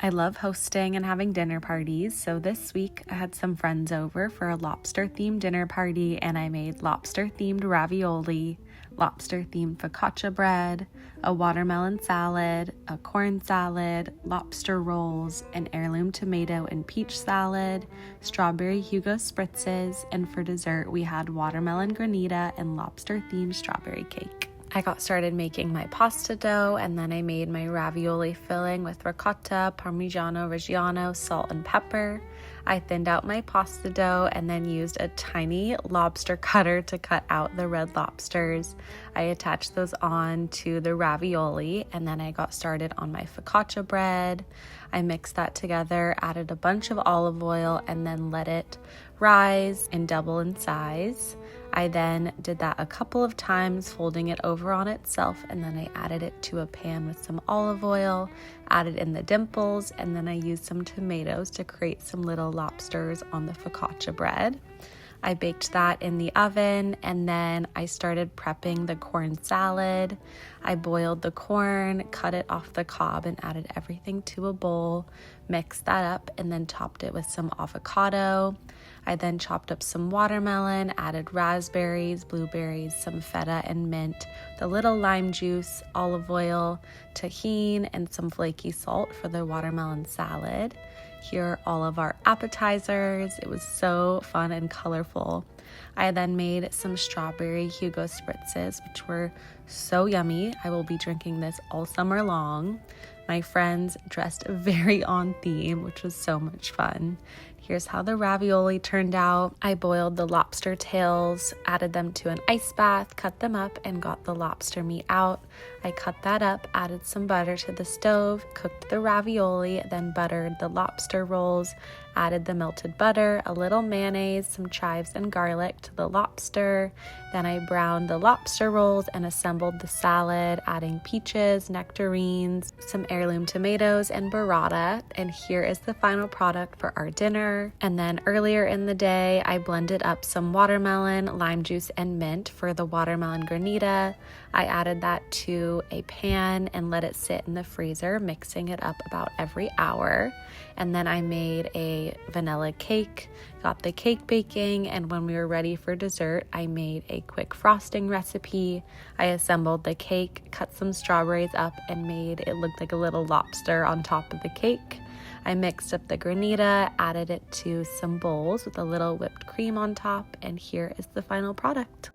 I love hosting and having dinner parties, so this week I had some friends over for a lobster-themed dinner party, and I made lobster-themed ravioli, lobster-themed focaccia bread, a watermelon salad, a corn salad, lobster rolls, an heirloom tomato and peach salad, strawberry Hugo spritzes, and for dessert we had watermelon granita and lobster-themed strawberry cake. I got started making my pasta dough, and then I made my ravioli filling with ricotta, Parmigiano Reggiano, salt, and pepper. I thinned out my pasta dough and then used a tiny lobster cutter to cut out the red lobsters. I attached those on to the ravioli, and then I got started on my focaccia bread. I mixed that together, added a bunch of olive oil, and then let it rise and double in size. I then did that a couple of times, folding it over on itself, and then I added it to a pan with some olive oil, added in the dimples, and then I used some tomatoes to create some little lobsters on the focaccia bread. I baked that in the oven, and then I started prepping the corn salad. I boiled the corn, cut it off the cob, and added everything to a bowl, mixed that up, and then topped it with some avocado. I then chopped up some watermelon, added raspberries, blueberries, some feta and mint, the little lime juice, olive oil, tahini, and some flaky salt for the watermelon salad. Here are all of our appetizers. It was so fun and colorful. I then made some strawberry Hugo spritzes, which were so yummy. I will be drinking this all summer long. My friends dressed very on theme, which was so much fun. Here's how the ravioli turned out. I boiled the lobster tails, added them to an ice bath, cut them up, and got the lobster meat out. I cut that up, added some butter to the stove, cooked the ravioli, then buttered the lobster rolls, added the melted butter, a little mayonnaise, some chives and garlic to the lobster. Then I browned the lobster rolls and assembled the salad, adding peaches, nectarines, some heirloom tomatoes, and burrata. And here is the final product for our dinner. And then earlier in the day, I blended up some watermelon, lime juice, and mint for the watermelon granita. I added that to a pan and let it sit in the freezer, mixing it up about every hour. And then I made a vanilla cake, got the cake baking, and when we were ready for dessert, I made a quick frosting recipe. I assembled the cake, cut some strawberries up, and made it look like a little lobster on top of the cake. I mixed up the granita, added it to some bowls with a little whipped cream on top, and here is the final product.